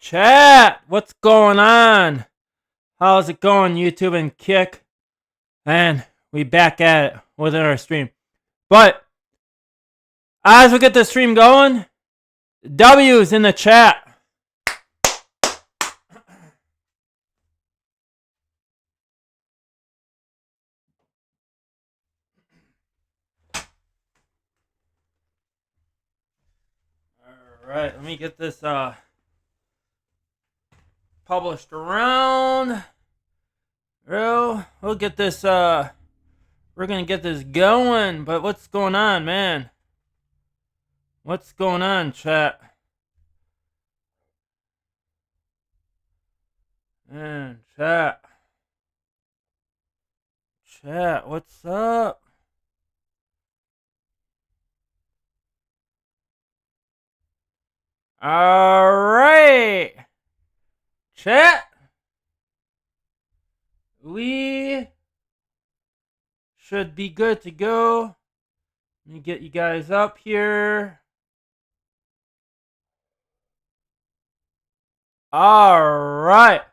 Chat, what's going on? How's it going, YouTube and Kick? And we back at it within our stream. But as we get the stream going, W's in the chat. Alright, let me get this published around. We'll get this we're gonna get this going, but what's going on, man? What's going on, chat? Man, chat, what's up? Alright, chat, we should be good to go. Let me get you guys up here. Alright.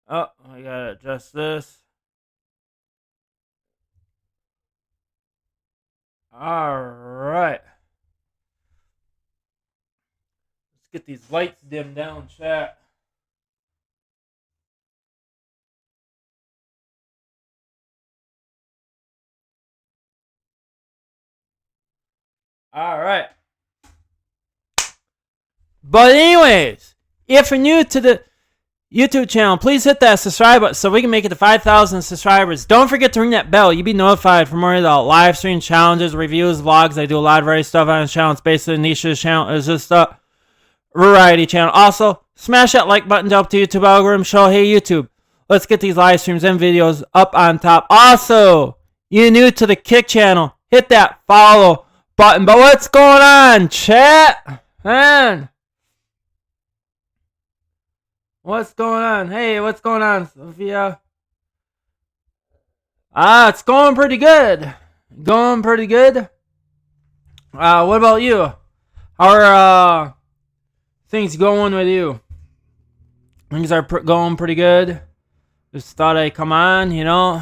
Oh, I gotta adjust this. Alright. Let's get these lights dimmed down, chat. Alright. But anyways, if you're new to the YouTube channel, please hit that subscribe button so we can make it to 5,000 subscribers. Don't forget to ring that bell. You'll be notified for more of the live stream challenges, reviews, vlogs. I do a lot of various stuff on this channel. It's basically the niche of this channel. It's just a variety channel. Also, smash that like button to help the YouTube algorithm show, hey YouTube, let's get these live streams and videos up on top. Also, you're new to the Kick channel, hit that follow button. But what's going on, chat? Man, what's going on? Hey, what's going on, Sophia? It's going pretty good. Going pretty good. What about you? How are things going with you? Things are going pretty good. Just thought I'd come on, you know,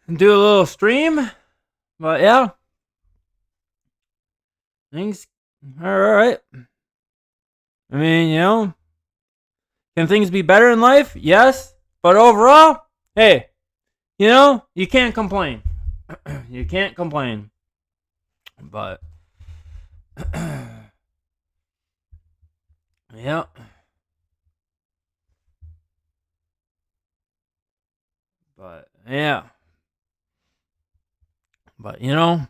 and do a little stream. But yeah, things are alright. I mean, you know, can things be better in life? Yes. But overall, hey, you know, you can't complain. You can't complain. But, yeah. But, yeah. But, you know,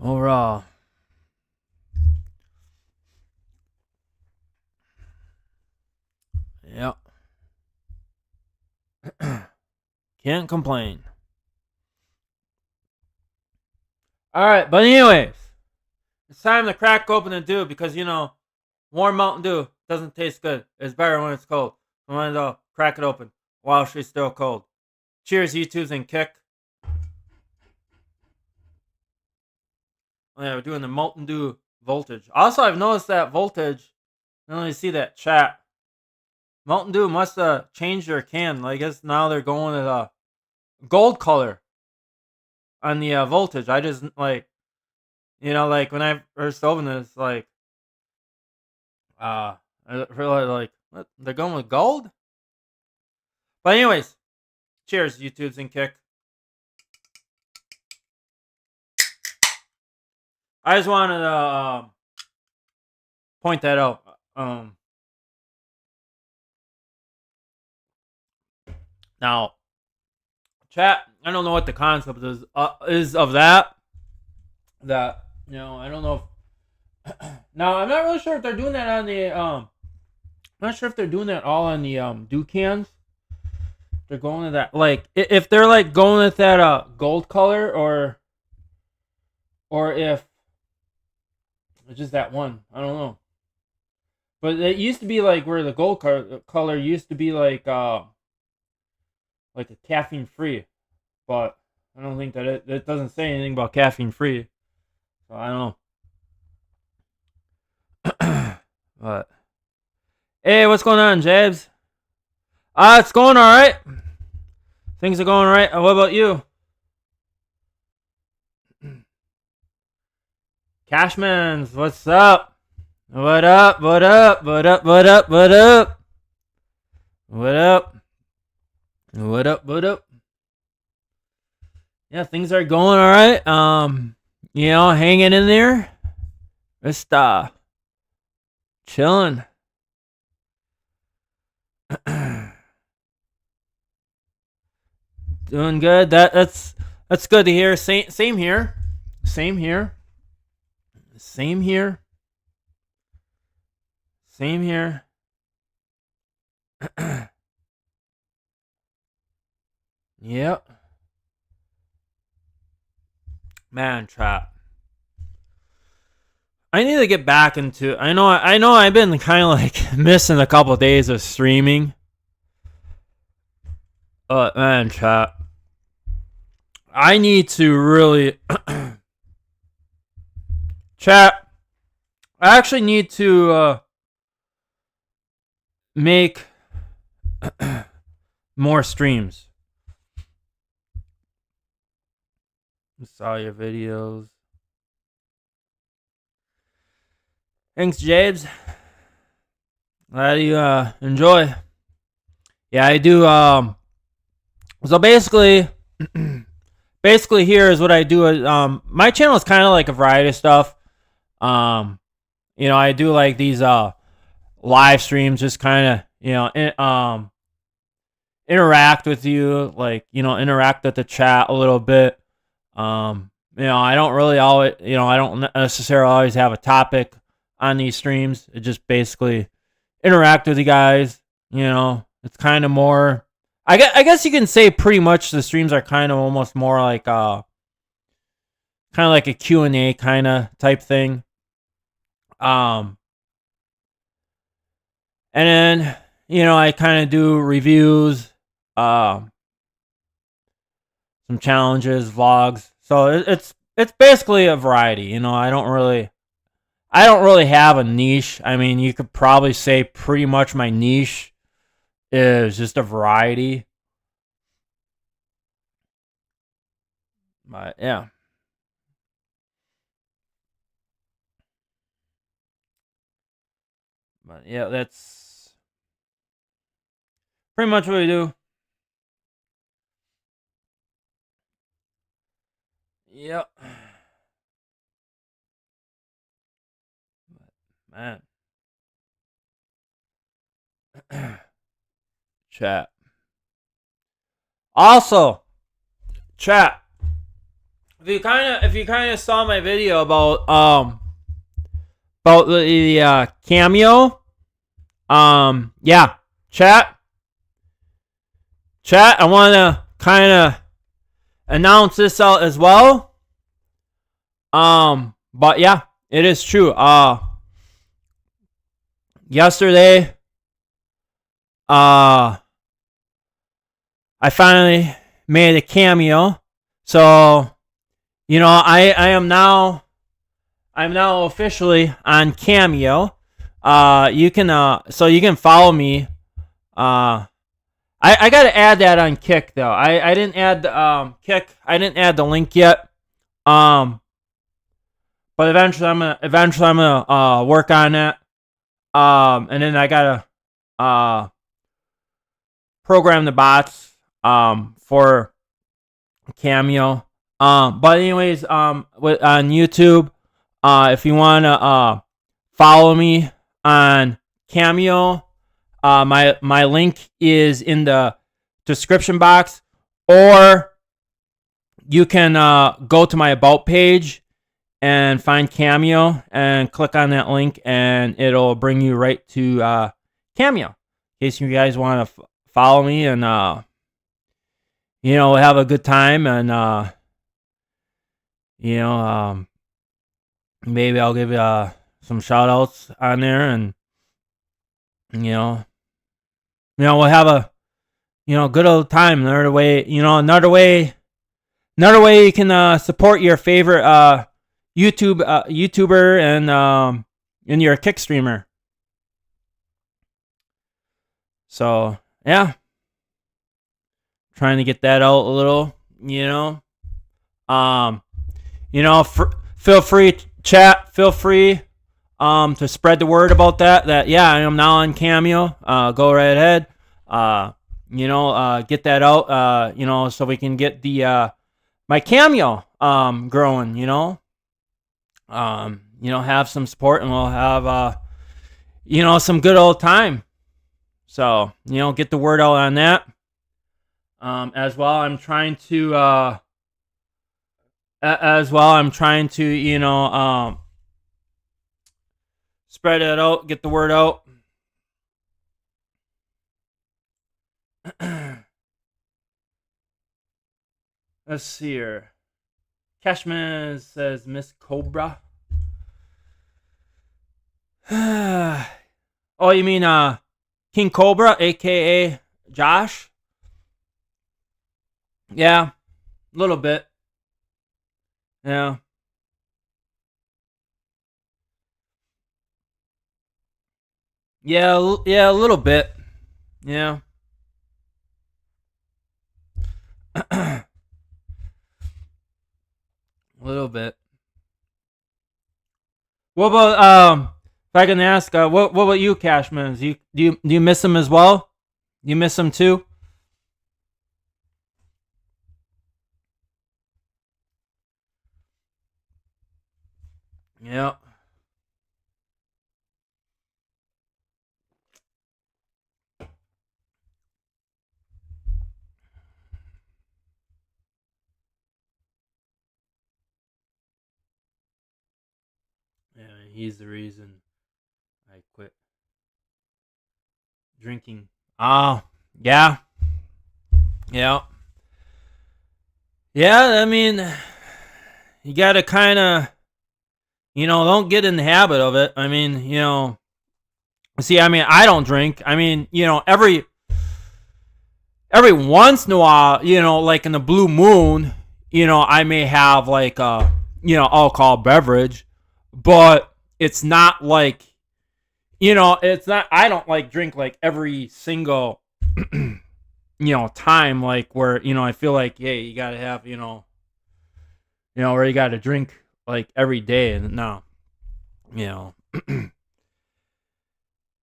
overall, yeah, can't complain. Alright, but anyways, it's time to crack open the dew because, you know, warm Mountain Dew doesn't taste good. It's better when it's cold. So I might as well crack it open while she's still cold. Cheers, YouTubes and Kick. Oh, yeah, we're doing the Mountain Dew voltage. Also, I've noticed that voltage. I only see that chat. Mountain Dew must have changed their can. I guess now they're going to the gold color on the voltage. I just, like, you know, like, when I first opened this, like, I really, like, what? They're going with gold? But anyways, cheers, YouTubes and Kick. I just wanted to point that out. Now, chat, I don't know what the concept is of that. That, you know, I don't know. Now, I'm not really sure if they're doing that on the I'm not sure if they're doing that all on the Dew cans. They're going to that, like, if they're like going with that gold color, or if it's just that one. I don't know. But it used to be like where the gold color used to be like a caffeine free, but I don't think that it doesn't say anything about caffeine free. So I don't know. But hey, what's going on, Jabs? It's going all right. Things are going all right. What about you? Cashmans, what's up? What up? What up? What up? What up? What up? What up? What up? What up? Yeah, things are going all right. Hanging in there. Just chilling. Doing good. That's good to hear. Same here. Same here. Same here. Same here. Yep. Man, trap. I need to get back into. I know. I've been kind of like missing a couple of days of streaming. But man, trap. I need to really. Chat. I actually need to make more streams. I saw your videos. Thanks, Jabes. Glad you enjoy. Yeah, I do. So basically here is what I do. My channel is kind of like a variety of stuff. I do like these live streams, just kind of interact with you, like interact with the chat a little bit. I don't really always, I don't necessarily always have a topic on these streams. It just basically interact with you guys. It's kind of more. I guess you can say pretty much the streams are kind of almost more like kind of like a Q&A kind of type thing. And then I kind of do reviews, some challenges, vlogs. So it's basically a variety. I don't really have a niche. I mean, you could probably say pretty much my niche is just a variety. But yeah. But yeah, that's pretty much what we do. Yep. Man. Chat. Also, chat. If you kind of saw my video about the cameo, yeah, chat. I want to kind of announce this out as well. But yeah, it is true. Yesterday, I finally made a cameo. So, I'm now officially on Cameo. You can follow me. I gotta add that on Kick though. I didn't add the Kick. I didn't add the link yet. But eventually I'm gonna work on that. And then I gotta program the bots for Cameo. But anyways, on YouTube, if you wanna follow me on Cameo, my link is in the description box, or you can go to my About page and find Cameo and click on that link, and it'll bring you right to Cameo. In case you guys want to follow me and have a good time, and maybe I'll give you some shout outs on there, and You know, we'll have a good old time. Another way, you can support your favorite YouTuber and your Kick streamer. So yeah, trying to get that out a little. Feel free chat. Feel free to spread the word about that. That yeah, I am now on Cameo. Go right ahead. Get that out. So we can get the my Cameo growing. Have some support, and we'll have some good old time. So get the word out on that. As well, I'm trying to spread it out, get the word out. Let's see here. Cashman says Miss Cobra. Oh, you mean King Cobra, aka Josh? Yeah, a little bit. Yeah. Yeah, a little bit. Yeah. A little bit. What about if I can ask, what about you, Cashman? Do you miss him as well? You miss him too? Yeah. Yeah, he's the reason I quit drinking. Oh, yeah. Yeah. Yeah, I mean, you gotta kind of, don't get in the habit of it. I mean, see, I mean, I don't drink. I mean, every once in a while, like in the blue moon, I may have like a, alcohol beverage, but it's not like, it's not, I don't like drink like every single, time, like where, I feel like, hey, you gotta have, where you gotta drink like every day. And no, and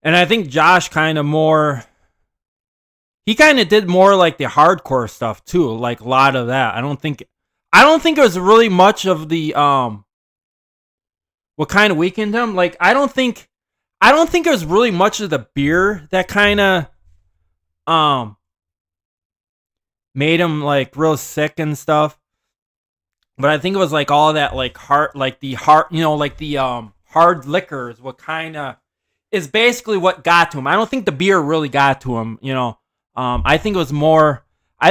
I think Josh kind of more, he kind of did more like the hardcore stuff too, like a lot of that. I don't think it was really much of the what kind of weakened him. Like I don't think it was really much of the beer that kind of made him like real sick and stuff. But I think it was like all that like hard liquors what kind of is basically what got to him. I don't think the beer really got to him, I think it was more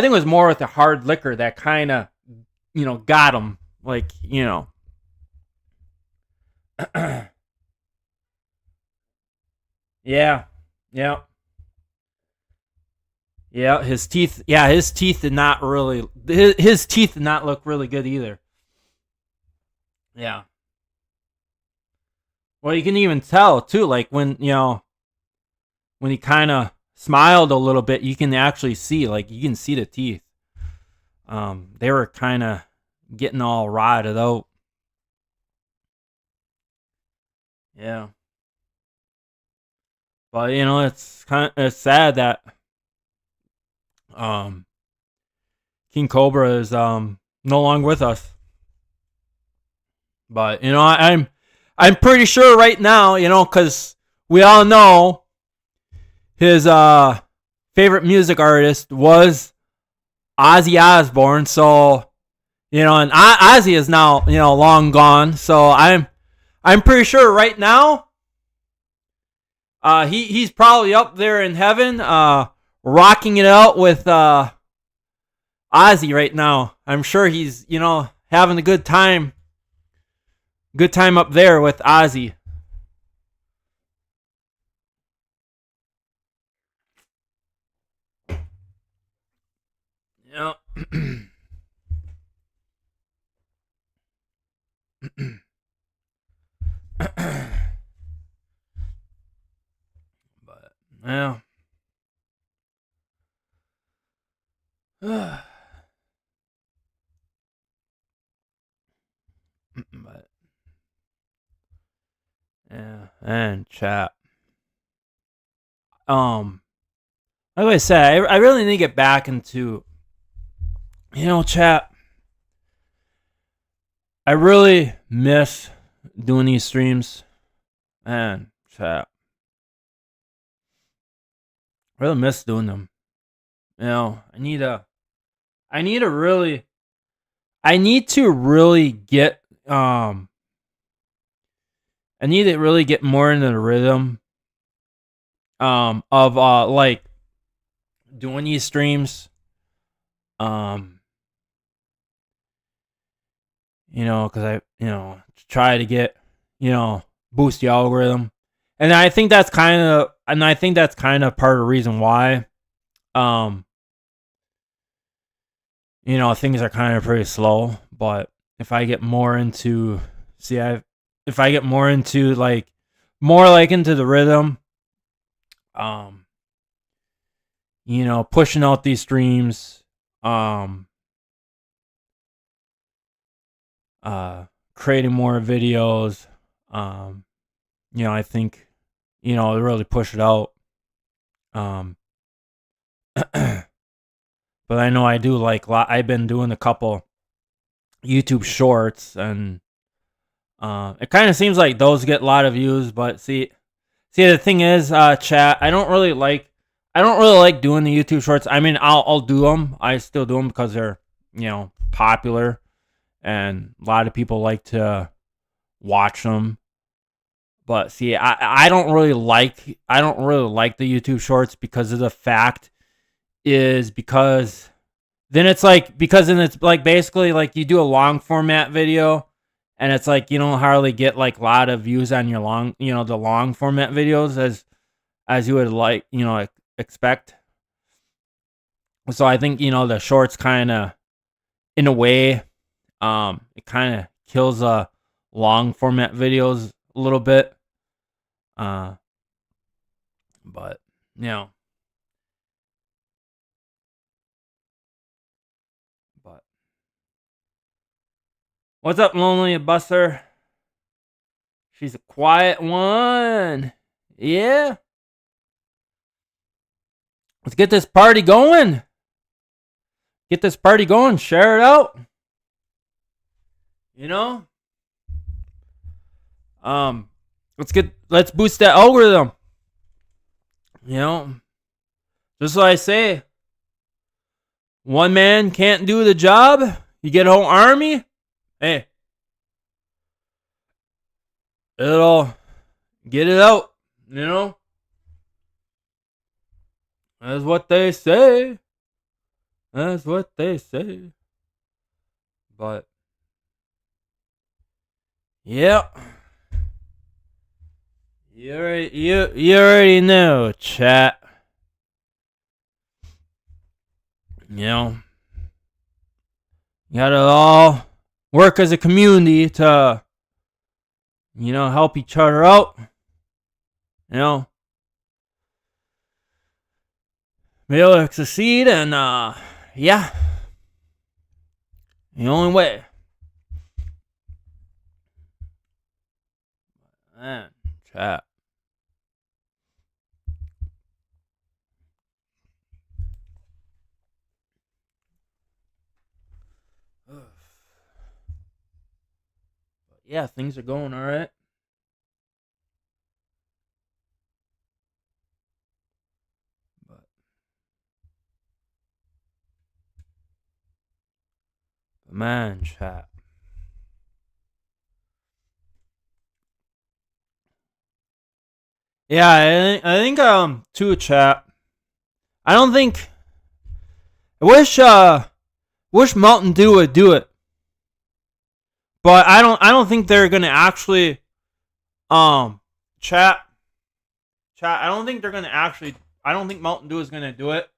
with the hard liquor that kind of got him, like, yeah. Yeah. Yeah, his teeth. Yeah, his teeth did not really. His teeth did not look really good either. Yeah. Well, you can even tell too, like when when he kind of smiled a little bit, you can actually see, like you can see the teeth. They were kind of getting all rotted out. Yeah. But it's sad that um King Cobra is no longer with us. But I'm pretty sure right now, because we all know his favorite music artist was Ozzy Osbourne. So and Ozzy is now long gone. So I'm pretty sure right now he's probably up there in heaven rocking it out with Ozzy right now. I'm sure he's having a good time up there with Ozzy. You know. But yeah. But yeah, and chat. Like I said, I really need to get back into, chat. I really miss doing these streams, and chat. I really miss doing them. I need to really, get, I need to really get more into the rhythm, of, like, doing these streams, because try to get, boost the algorithm, and I think that's kind of part of the reason why, things are kind of pretty slow. But if I get more into, if I get more into into the rhythm, pushing out these streams, creating more videos, I think, really push it out. But I know I do I've been doing a couple YouTube shorts, and it kind of seems like those get a lot of views. But see, the thing is, chat, I don't really like doing the YouTube shorts. I mean, I'll do them. I still do them because they're, popular, and a lot of people like to watch them. But see, I don't really like the YouTube shorts because of the fact is because then it's like basically like you do a long format video, and it's like you don't hardly get like a lot of views on your the long format videos as you would expect. So I think the shorts kind of, in a way, it kind of kills long format videos a little bit. But but what's up, Lonely Buster? She's a quiet one. Yeah. Let's get this party going. Share it out. Let's boost that algorithm. Just like I say, one man can't do the job. You get a whole army. Hey, it'll get it out. That's what they say. But yeah, you already know, chat. You gotta all work as a community to, help each other out. Be able to succeed, and yeah, the only way. Man, chat. Yeah, things are going all right. But man, chat. Yeah, I think too, chat. I don't think. I wish Mountain Dew would do it, but I don't think they're gonna actually chat. I don't think they're gonna actually. I don't think Mountain Dew is gonna do it.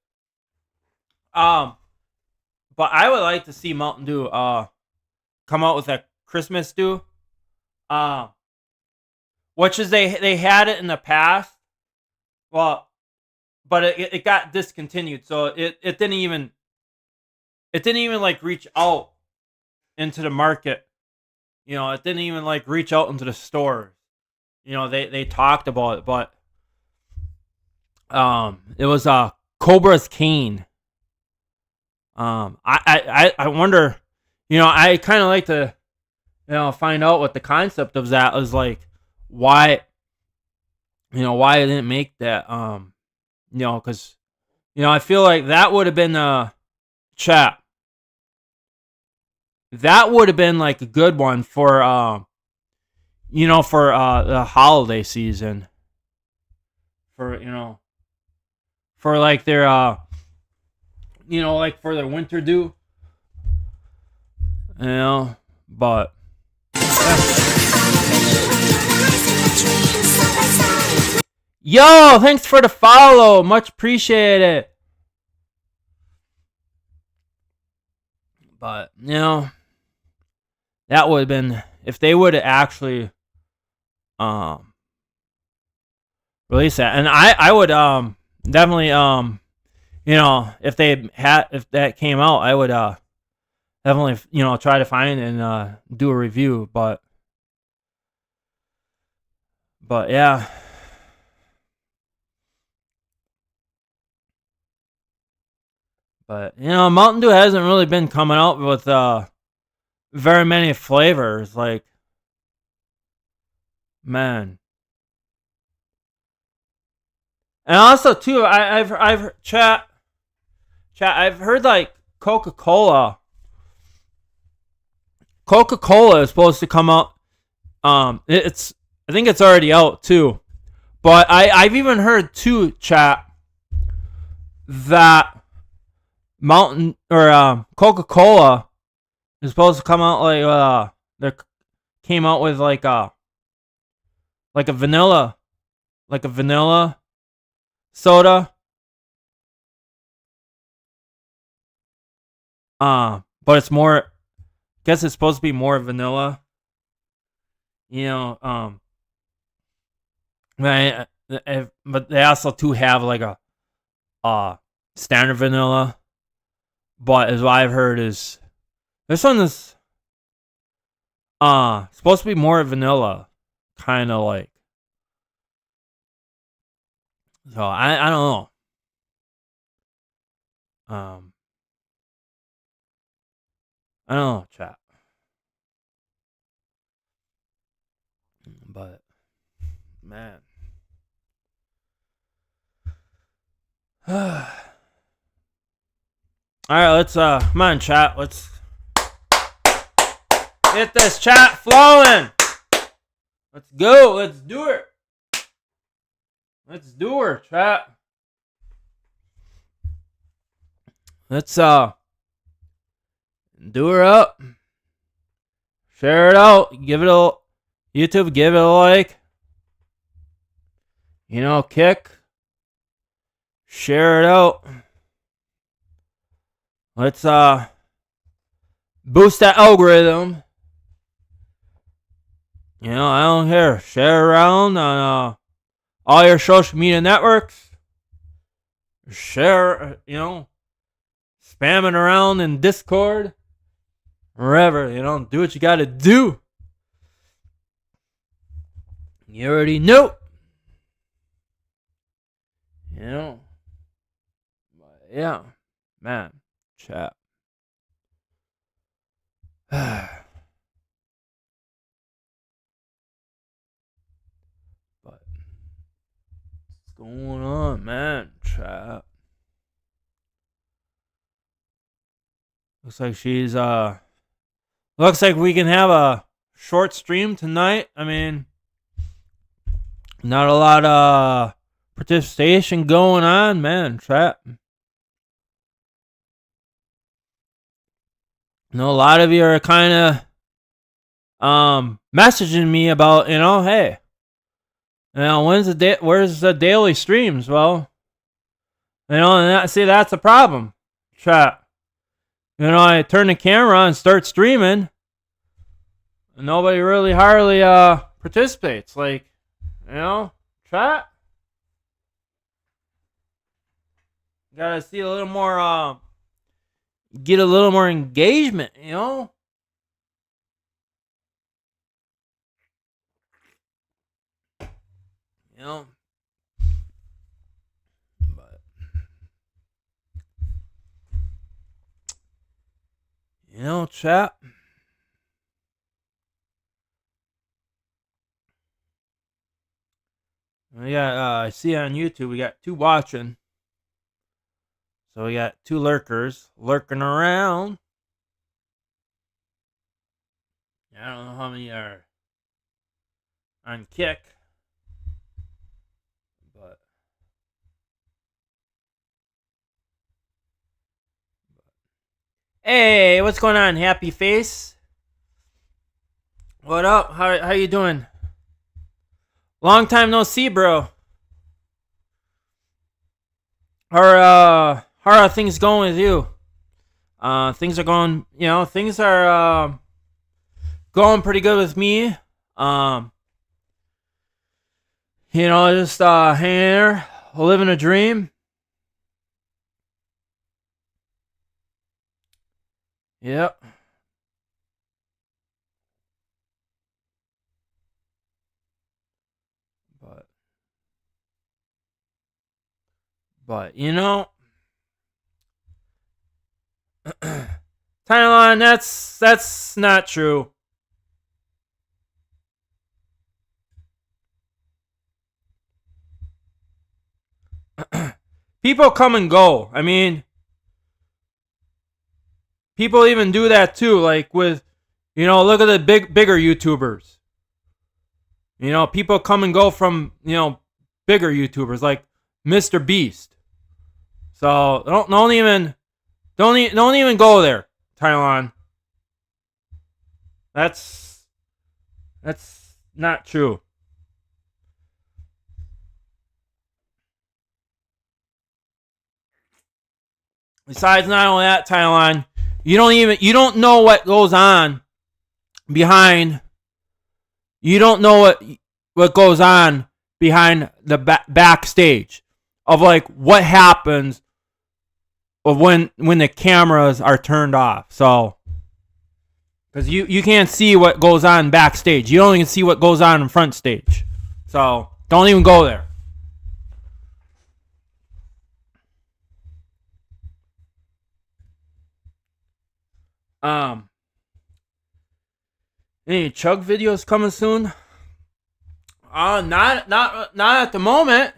But I would like to see Mountain Dew come out with a Christmas Dew. Uh, which is they had it in the past. Well, but it got discontinued, so it didn't even like reach out into the market. It didn't even like reach out into the stores. They talked about it, but it was Cobra's Cane. I wonder, I kind of like to find out what the concept of that was like. Why why I didn't make that, because I feel like that would have been chat. That would have been like a good one for for the holiday season. For like their like for their winter dew. But yo, thanks for the follow. Much appreciated. But that would have been if they would have actually released that. And I would definitely if that came out, I would definitely try to find and do a review. But yeah. But Mountain Dew hasn't really been coming out with very many flavors. Like, man. And also too, I've chat. I've heard like Coca-Cola. Coca-Cola is supposed to come out. I think it's already out too. But I've even heard too, chat, that Mountain or Coca-Cola is supposed to come out like they came out with like a vanilla soda. But it's more, I guess it's supposed to be more vanilla. But they also too have like a standard vanilla. But as what I've heard is this one is supposed to be more vanilla, kind of like. So I don't know. I don't know, chat. But man. All right, let's come on, chat. Let's get this chat flowing. Let's go. Let's do it. Let's do her, chat. Let's do her up. Share it out. Give it a YouTube. Give it a like. Kick. Share it out. Let's boost that algorithm. I don't care. Share around on all your social media networks. Share, spam it around in Discord. Wherever, do what you gotta do. You already know. But yeah, man, chat. But what's going on, man, chat? Looks like she's looks like we can have a short stream tonight. I mean, not a lot of participation going on, man, chat. A lot of you are kind of messaging me about, hey, where's the daily streams? Well, and see, that's the problem, chat. I turn the camera on and start streaming, and nobody really hardly participates. Like, chat. Gotta see a little more, get a little more engagement, But, chat. We got, I see on YouTube, we got 2 watching. So we got 2 lurkers lurking around. I don't know how many are on Kick. But hey, what's going on, Happy Face? What up? How you doing? Long time no see, bro. How are things going with you? Things are going, things are going pretty good with me. Just hanging there, living a dream. Yep. But Thailand, that's not true. People come and go. I mean, people even do that too. Like with, look at the bigger YouTubers. People come and go from, bigger YouTubers like Mr. Beast. So don't even go there, Thailand. That's not true. Besides, not only that, Thailand, you don't know what goes on behind. You don't know what goes on behind the backstage of like what happens of when the cameras are turned off. So, because you can't see what goes on backstage, you only can see what goes on in front stage. So don't even go there. Any Chug videos coming soon? Not at the moment.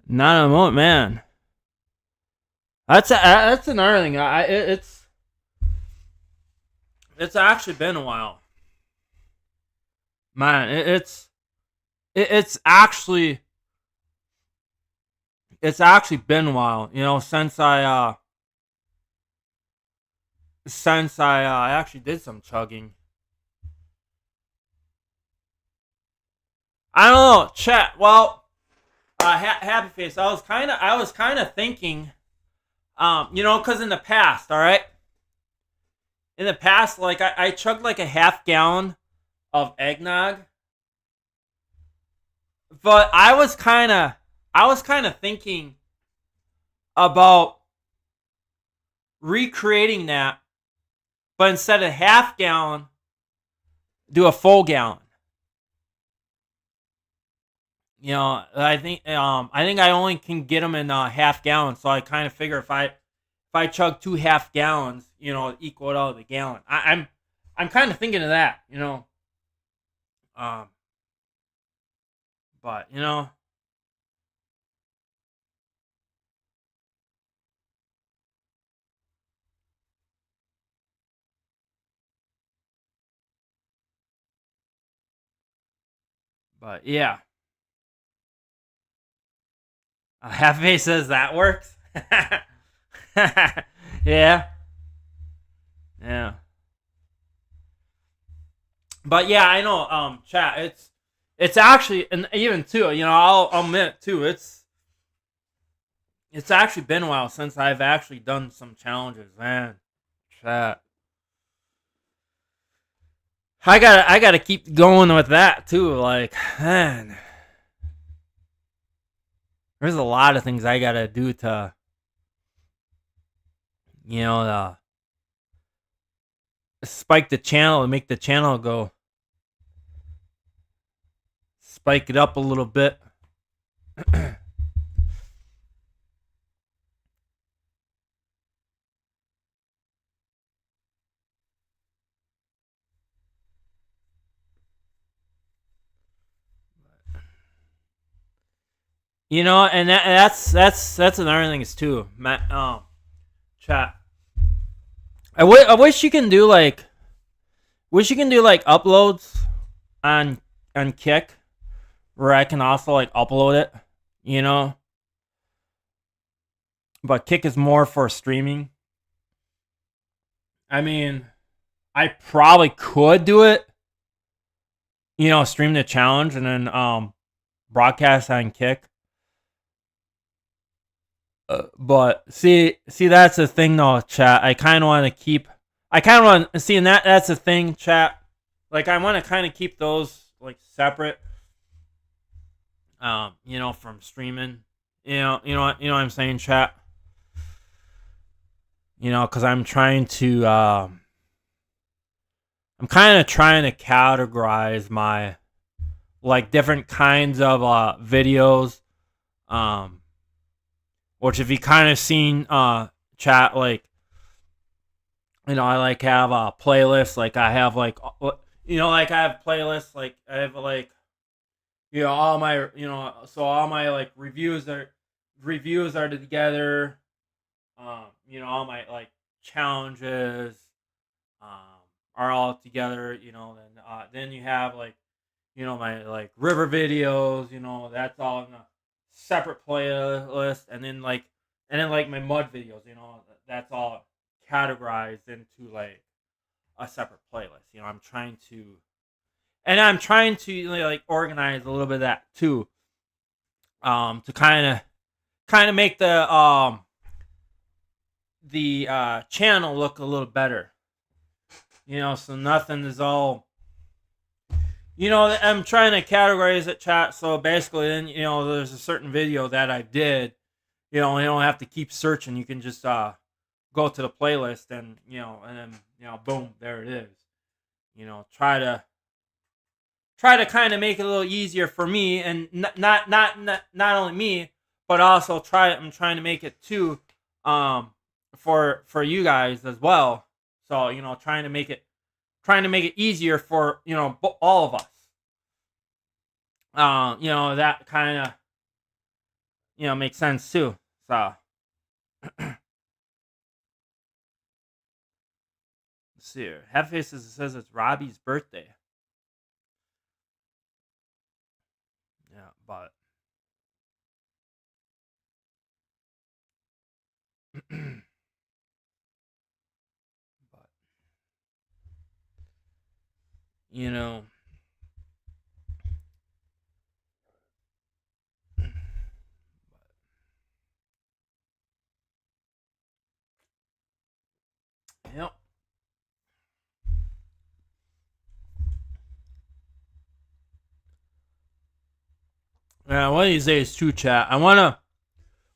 Not at the moment, man. That's another thing. It's actually been a while, man. It's actually been a while. Since I actually did some chugging. I don't know, chat. Well, Happy Face. I was kind of thinking, because in the past, all right, in the past, like I chugged like a half gallon of eggnog, but I was kind of thinking about recreating that, but instead of half gallon, do a full gallon. I think I only can get them in half gallons, so I kind of figure if I chug 2 half gallons, equal it out the gallon. I'm kind of thinking of that, but yeah. Happy says that works. Yeah. Yeah. But yeah, I know. Chat. It's actually, and even too. I'll admit too. It's It's actually been a while since I've actually done some challenges, man. Chat. I gotta keep going with that too. Like, man, there's a lot of things I gotta do to, to spike the channel and make the channel go, spike it up a little bit. And that's another thing is too, chat. I wish you can do like, uploads on Kick, where I can also like upload it, but Kick is more for streaming. I mean, I probably could do it, stream the challenge and then broadcast on Kick. But see, that's the thing though, chat. I kind of want to see, and that's the thing, chat. Like, I want to kind of keep those like separate, from streaming. What I'm saying, chat. Because I'm trying to, I'm kind of trying to categorize my, like, different kinds of videos, which if you kind of seen chat, like, I like have a playlist, like I have like, like I have playlists, like I have like, all my, so all my like reviews are together, all my like challenges are all together, then you have like, my like river videos, that's all in a separate playlist, and then like my mud videos, that's all categorized into like a separate playlist. I'm trying to like organize a little bit of that too, to kind of make the channel look a little better, so nothing is all, I'm trying to categorize it, chat. So basically, then there's a certain video that I did. You don't have to keep searching. You can just go to the playlist and and then boom, there it is. Try to kind of make it a little easier for me, and not only me, but also I'm trying to make it too, for you guys as well. So trying to make it easier for all of us. That kind of makes sense too. So let's see here. Headfaces says it's Robbie's birthday. Yeah, but but yep. Yeah, one of these days too, chat. I wanna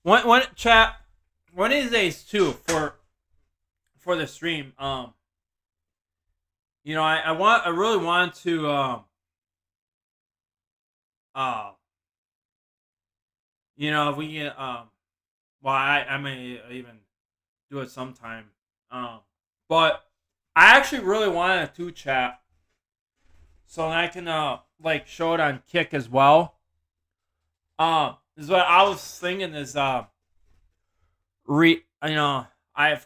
one chat one of these days too for the stream. I really want to if we get well, I may even do it sometime. But I actually really wanted to chat, so that I can like show it on Kick as well. Is what I was thinking is I've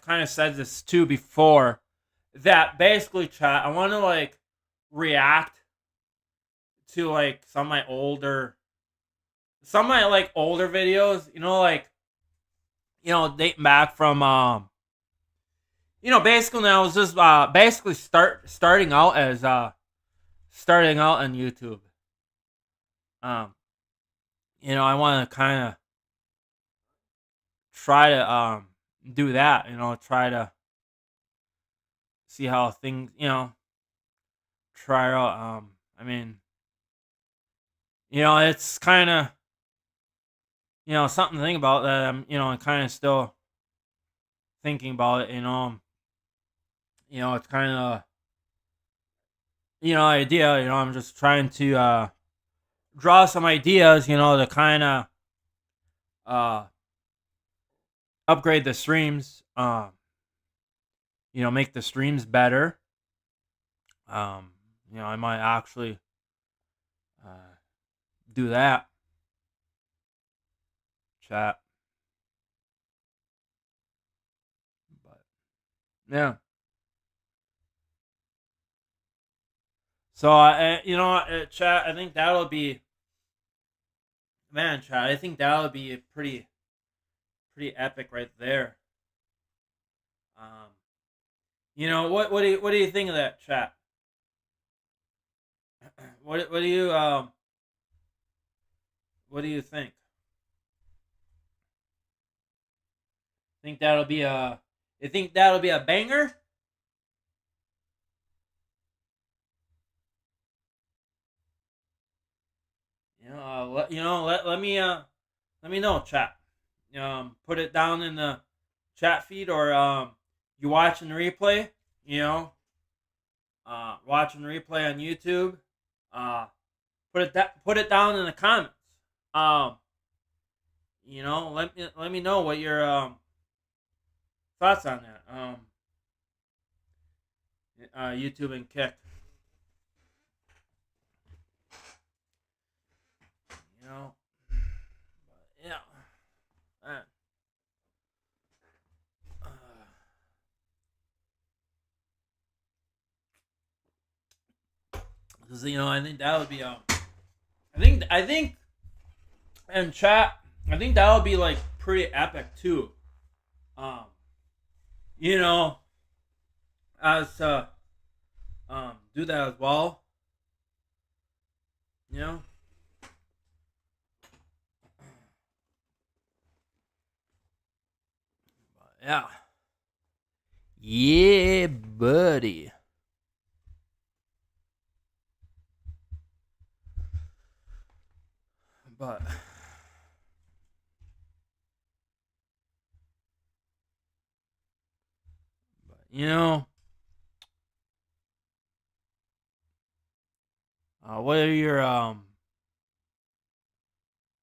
kind of said this too before, that basically, chat, I want to like react to like some of my older videos, dating back from basically when I was just basically starting out on YouTube. I want to kind of try to do that. Try to see how things. Try out. I mean, it's kind of something to think about that. I'm kind of still thinking about it. It's kind of idea. I'm just trying to draw some ideas. To kind of uh upgrade the streams. Make the streams better. Um, I might actually uh do that. Chat, but yeah. So chat. I think that'll be man, chat. I think that'll be pretty epic right there. Um, what do you think of that, chat? What do you what do you think? Think that'll be a You think that'll be a banger? Let me know, chat. Put it down in the chat feed, or you watching the replay. You know, watching the replay on YouTube. Uh, put it down in the comments. Um, let me know what your thoughts on that. YouTube and Kick. You know, yeah. Uh, Because I think that would be I think and chat. I think that would be like pretty epic too. Um, you know, as do that as well. You know, yeah, yeah, buddy. But what are your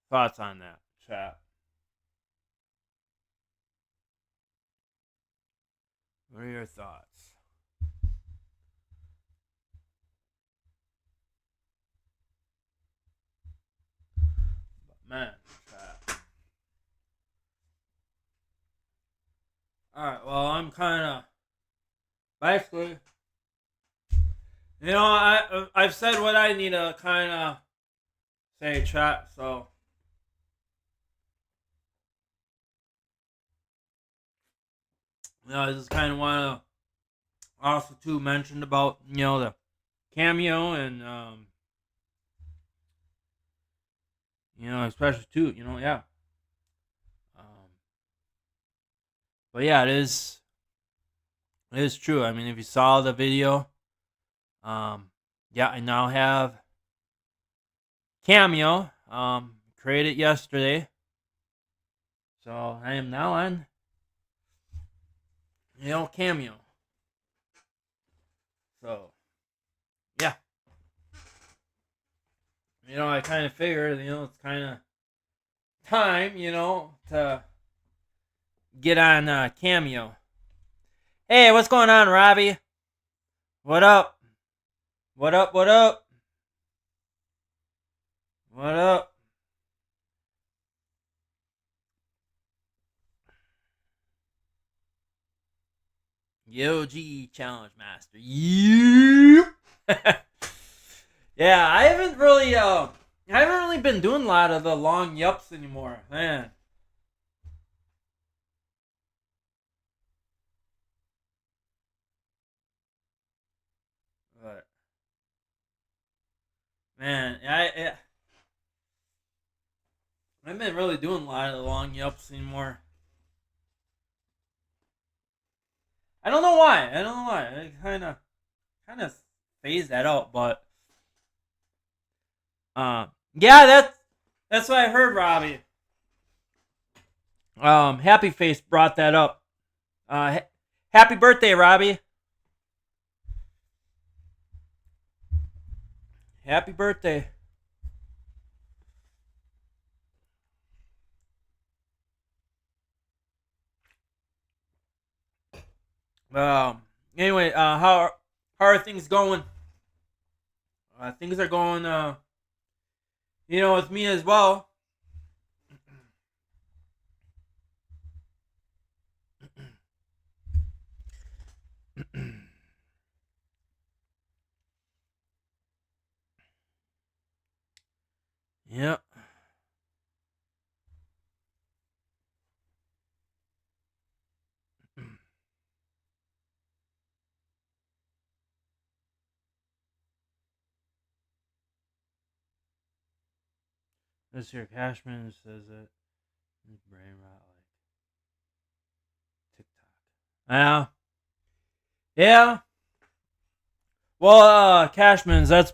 thoughts on that, chat? What are your thoughts? But man, chat. All right. Well, I'm kind of basically. I've said what I need to kind of say, chat. So I just kind of want to also too mention about the cameo and especially too yeah. Um, but yeah, it is true. I mean, if you saw the video, yeah, I now have cameo created yesterday, so I am now on cameo. So yeah, I kind of figured it's kind of time to get on cameo. Hey, what's going on, Robbie? What up? What up? What up? What up? Yo, G Challenge Master. You. Yeah, I haven't really been doing a lot of the long yups anymore, man. But man, I've been really doing a lot of the long yups anymore. I don't know why. I don't know why. I kind of phased that out, but yeah, that's what I heard, Robbie. Happy Face brought that up. Happy birthday, Robbie. Happy birthday. Anyway, how are things going? Things are going, with me as well. Yep. This here Cashman says that his brain rot like TikTok. Yeah. Yeah. Well, Cashman's that's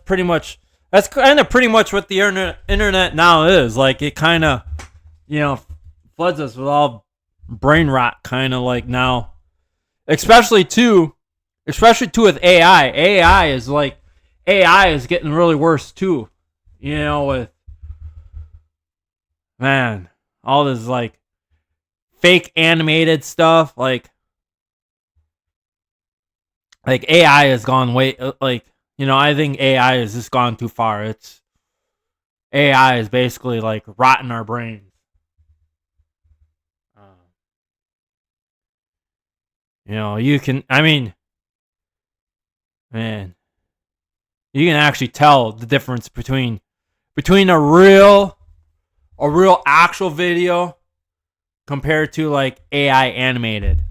kind of pretty much what the internet now is. Like it kind of, floods us with all brain rot kind of like now. Especially too with AI. AI is getting really worse too. With man, all this like fake animated stuff like AI has gone way I think AI has just gone too far. It's AI is basically like rotting our brains. You can man, you can actually tell the difference between a real actual video compared to like AI animated.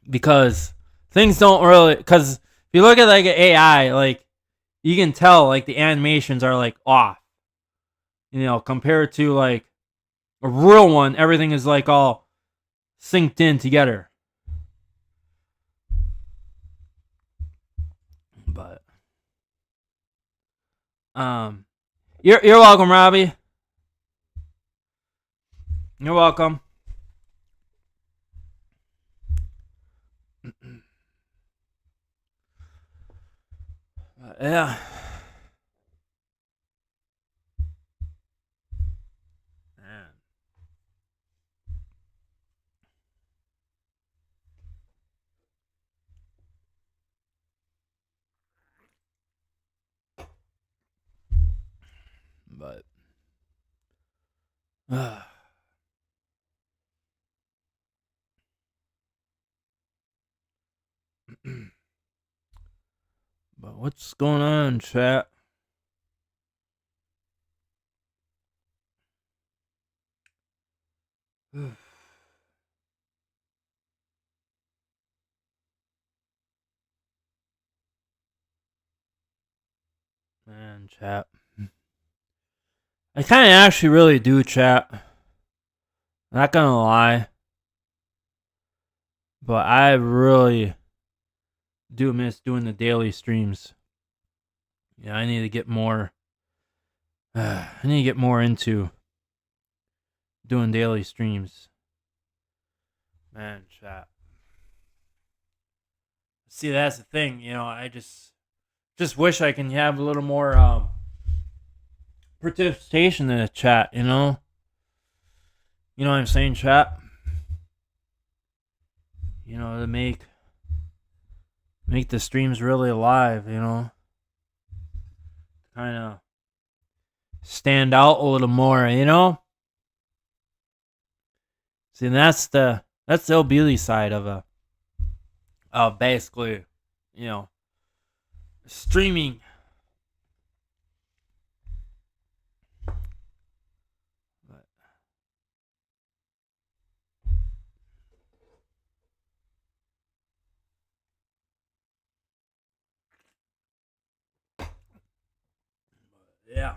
Because things don't really because if you look at like an AI, like you can tell like the animations are like off. Compared to like a real one, everything is like all synced in together. But you're welcome, Robbie. You're welcome. Yeah. Man. But but what's going on, chat? Man, chat. I kind of actually really do, chat. Not gonna lie. But I really do miss doing the daily streams. Yeah, I need to get more. I need to get more into doing daily streams. Man, chat. See, that's the thing. I just wish I can have a little more participation in the chat. You know what I'm saying, chat. To make the streams really alive. Kind of stand out a little more. See, that's the ill side of basically, streaming. But, yeah.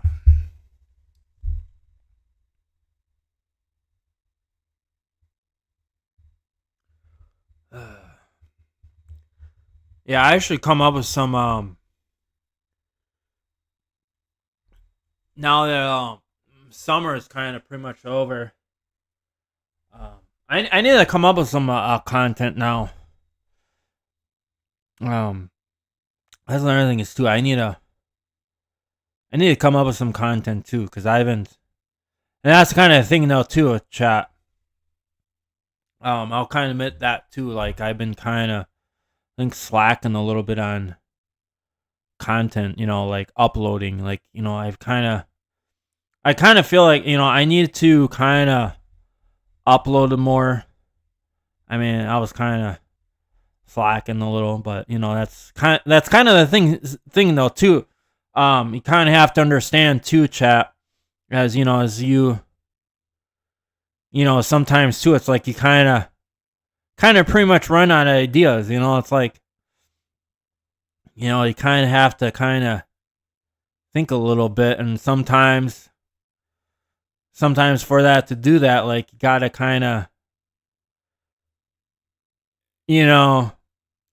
Yeah, I should come up with some now that summer is kind of pretty much over. I need to come up with some content now. Um, that's another thing is too. I need to come up with some content too, because I haven't. And that's the kind of thing though too with chat. I'll kind of admit that too. Like I've been kind of, I think, slacking a little bit on content. Like uploading. Like I kind of feel like I need to kind of upload more. I mean, I was kind of slacking a little, but that's kind of the thing though too. You kind of have to understand too, chat, as sometimes too, it's like you kind of pretty much run out of ideas. It's like you kind of have to kind of think a little bit, and sometimes for that to do that, like you gotta kind of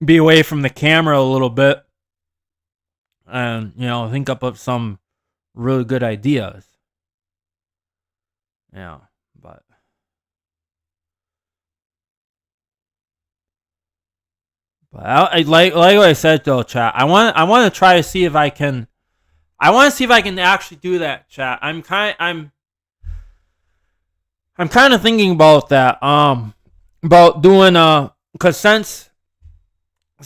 be away from the camera a little bit and think up of some really good ideas. Yeah, but like what I said though, chat. I want to try to see if I can. I want to see if I can actually do that, chat. I'm kind of thinking about that. About doing because since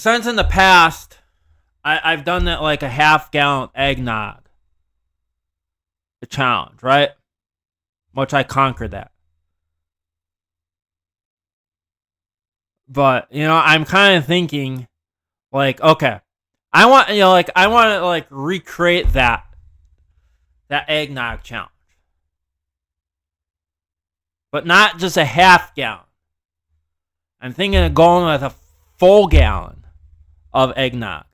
in the past, I've done that like a half-gallon eggnog challenge, right? Which I conquered that. But I'm kind of thinking, like, okay, I want to like recreate that eggnog challenge, but not just a half gallon. I'm thinking of going with a full gallon of eggnog.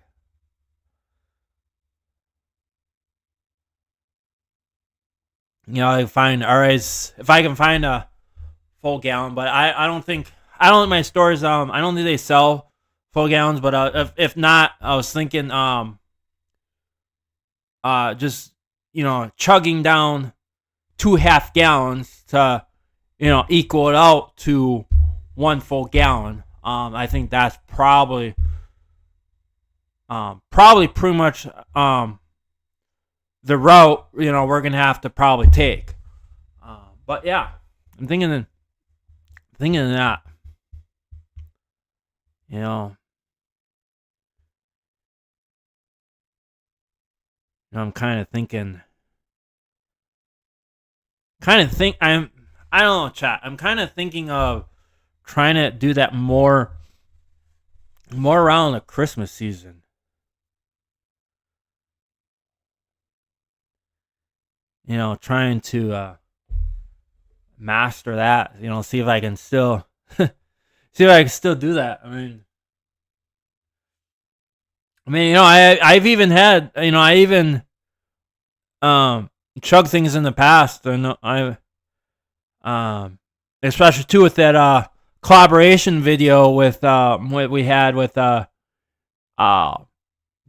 If I can find a full gallon, but I don't think my stores I don't think they sell full gallons, but if not, I was thinking just chugging down 2 half gallons to equal it out to 1 full gallon. I think that's probably pretty much the route we're gonna have to probably take. But yeah, I'm thinking of that. I'm kind of thinking. I don't know, chat. I'm kind of thinking of trying to do that more around the Christmas season. Trying to master that. See if I can still do that. I mean, I've even had, I even chug things in the past, and especially too with that collaboration video with what we had with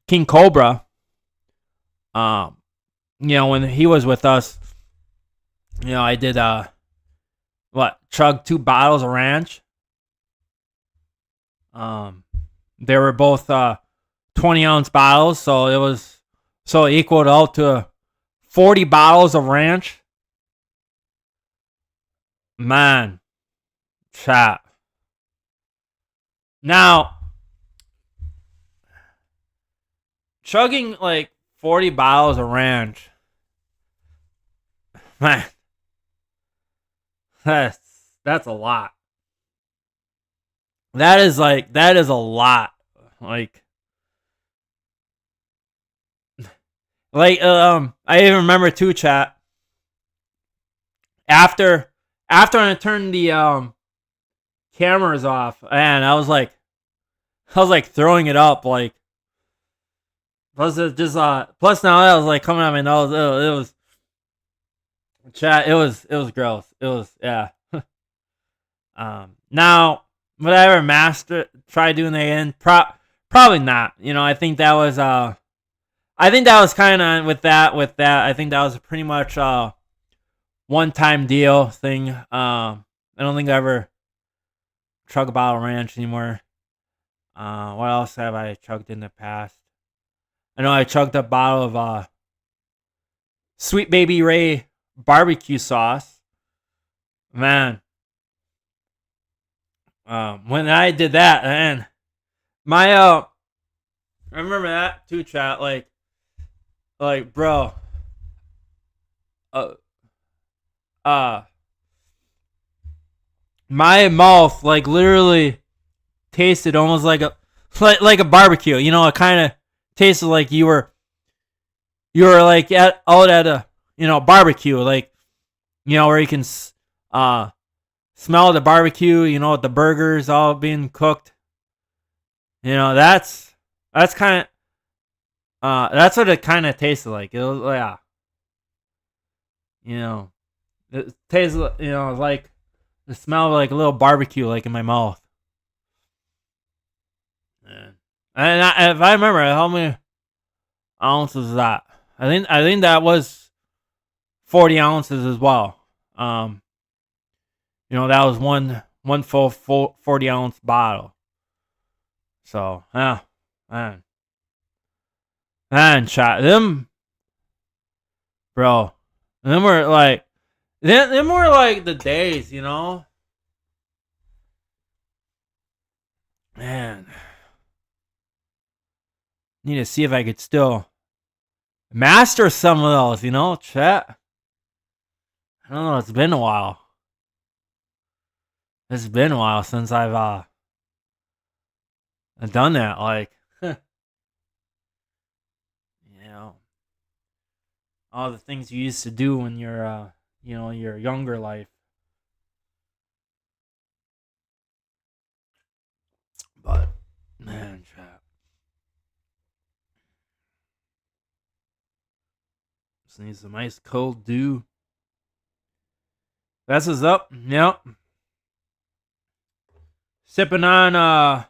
King Cobra. When he was with us, I did chug 2 bottles of ranch. They were both 20-ounce bottles, so it equaled out to 40 bottles of ranch. Man, chat. Now, chugging like 40 bottles of ranch, man, that's a lot. That is a lot. I even remember too, chat. After I turned the cameras off, and I was like throwing it up, like. Plus it just plus now that was like coming out of my nose. It was chat. It was gross. It was, yeah. Now would I ever try doing that again? Probably not. I think that was kind of with that. I think that was pretty much one-time deal thing. I don't think I ever chug a bottle of ranch anymore. What else have I chugged in the past? I know I chugged a bottle of Sweet Baby Ray barbecue sauce. Man, when I did that, man, I remember that too, chat. Like, bro, my mouth like literally tasted almost like a barbecue. It kind of tasted like you were like out at a barbecue, like where you can smell the barbecue. With the burgers all being cooked. That's kind of that's what it kind of tasted like. It was it tastes like the smell of like a little barbecue like in my mouth. Yeah. And if I remember, how many ounces is that? I think that was 40 ounces as well. That was one full 40 ounce bottle. So yeah, man, shot them, bro. Them were like the days, Man, need to see if I could still master some of those, chat. I don't know. It's been a while. It's been a while since I've done that. Like, all the things you used to do when you're, your younger life. But man, chat. Just need some nice cold dew. That's what's up. Yep. Sipping on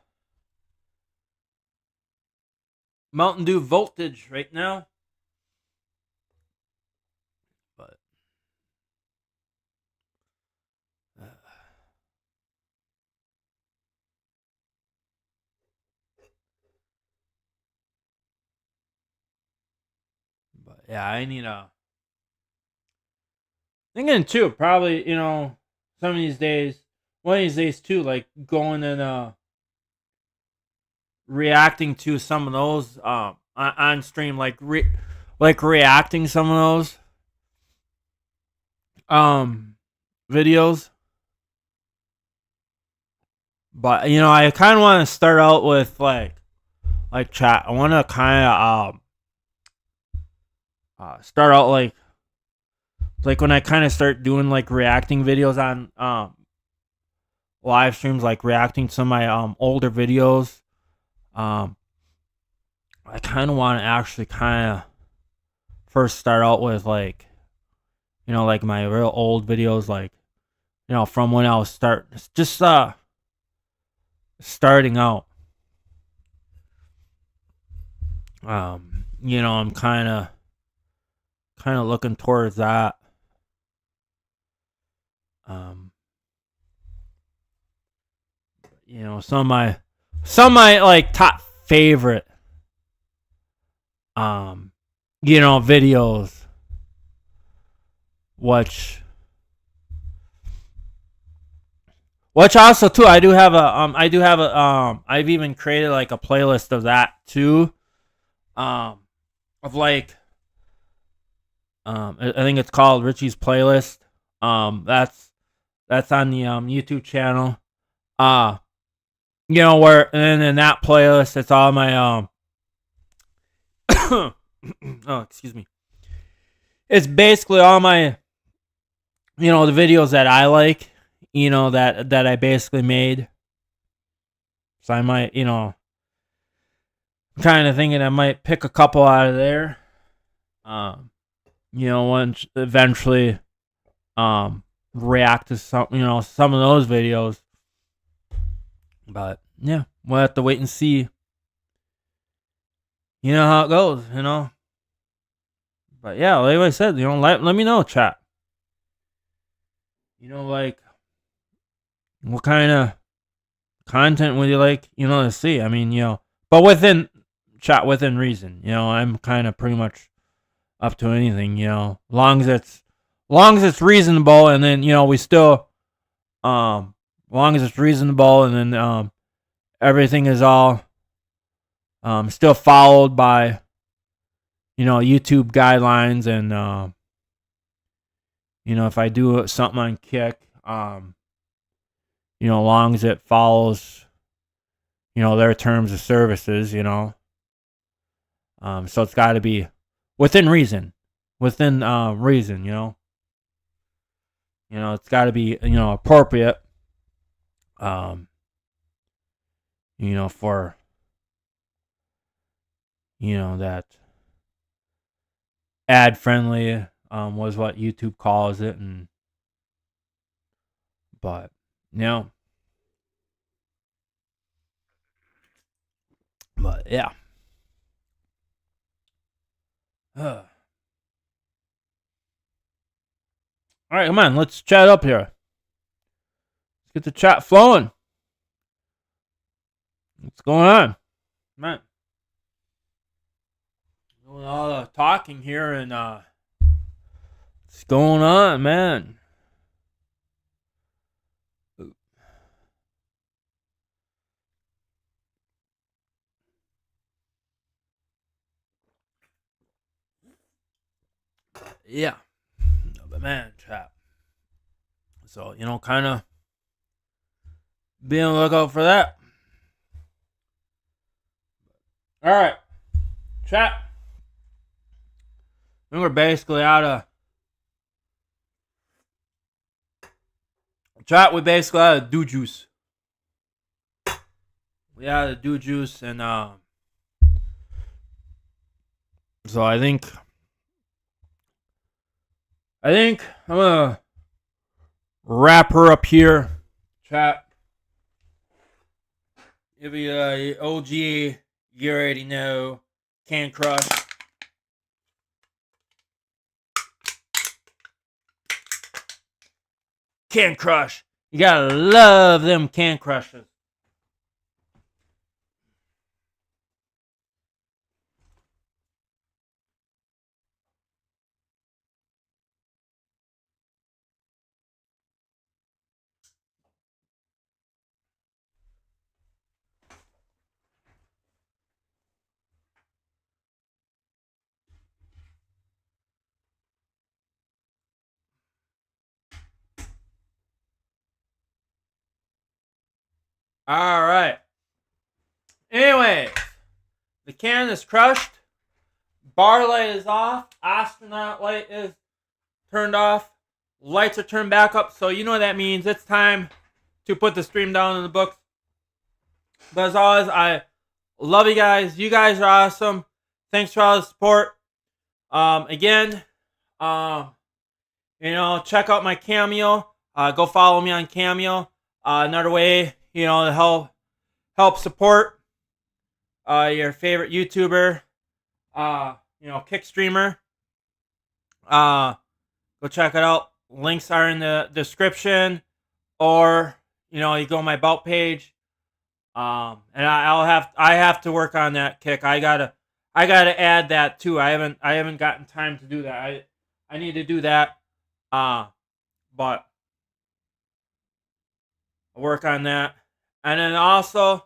Mountain Dew Voltage right now. But yeah, I need thinking too, probably, some of these days, one of these days too, like going and reacting to some of those on stream, like reacting some of those videos. But I kind of want to start out with like chat. I want to kind of start out like when I kind of start doing like reacting videos on live streams, like reacting to some of my older videos. I kind of want to actually kind of first start out with like like my real old videos, like from when I was starting out. I'm kind of looking towards that. Some of my like top favorite videos, which also too I've even created like a playlist of that too, of like I think it's called Richie's Playlist. That's on the YouTube channel. Where and in that playlist it's all my oh, excuse me. It's basically all my the videos that I like, that I basically made. So I might, I'm kind of thinking I might pick a couple out of there. Once eventually react to some some of those videos. But yeah, we'll have to wait and see you know how it goes, But yeah, like I said, let me know, chat. Like, what kind of content would you like, to see? I mean, but within reason. I'm kind of pretty much up to anything, long as it's reasonable, and then we still, long as it's reasonable, and then everything is all still followed by YouTube guidelines, and if I do something on Kick, long as it follows their terms of services, so it's got to be within reason, it's got to be appropriate, for that ad friendly was what YouTube calls it, but but yeah. All right, come on, let's chat up here. Let's get the chat flowing. What's going on, man? Doing all the talking here, and what's going on, man? Yeah, but man, chat. So kind of be on the lookout for that. All right, chat. And we're basically out of chat. We basically out of do juice. We out of do juice, and so I think I'm gonna wrap her up here, chat. If you OG, you already know, Can Crush. Can Crush. You gotta love them Can Crushes. All right. Anyway, the can is crushed. Bar light is off. Astronaut light is turned off. Lights are turned back up. So you know what that means. It's time to put the stream down in the books. But as always, I love you guys. You guys are awesome. Thanks for all the support. Again, check out my Cameo. Go follow me on Cameo. Another way, to help support your favorite YouTuber, Kick streamer. Go check it out. Links are in the description, or you go on my about page. And I have to work on that, Kick. I gotta add that too. I haven't gotten time to do that. I need to do that. But I'll work on that. And then also,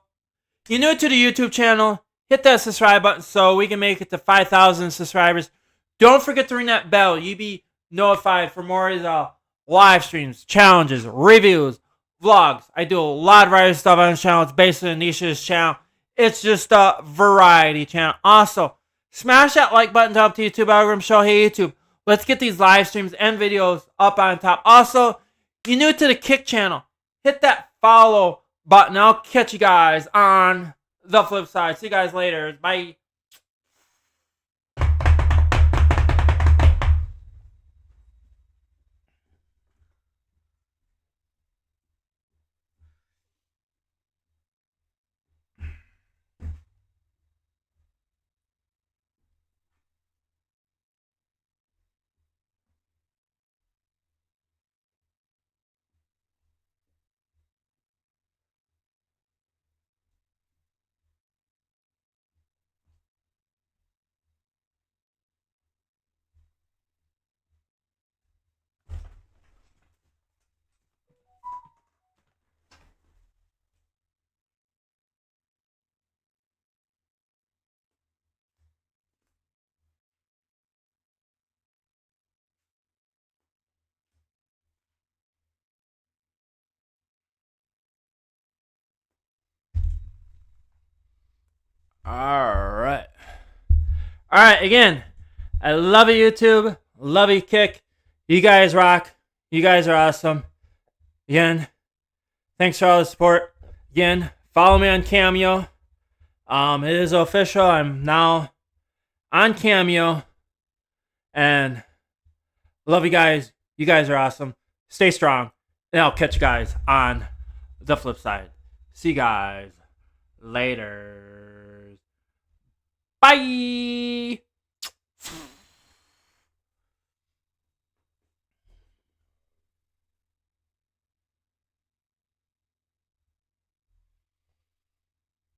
if you're new to the YouTube channel, hit that subscribe button so we can make it to 5,000 subscribers. Don't forget to ring that bell. You be notified for more of the live streams, challenges, reviews, vlogs. I do a lot of variety stuff on this channel. It's basically a niche of this channel. It's just a variety channel. Also, smash that like button to help the YouTube algorithm show, hey YouTube, let's get these live streams and videos up on top. Also, you're new to the Kick channel, hit that follow button. I'll catch you guys on the flip side. See you guys later. Bye. Alright. Alright, again, I love you, YouTube. Love you, Kick. You guys rock. You guys are awesome. Again, thanks for all the support. Again, follow me on Cameo. It is official. I'm now on Cameo. And love you guys. You guys are awesome. Stay strong. And I'll catch you guys on the flip side. See you guys later. Bye.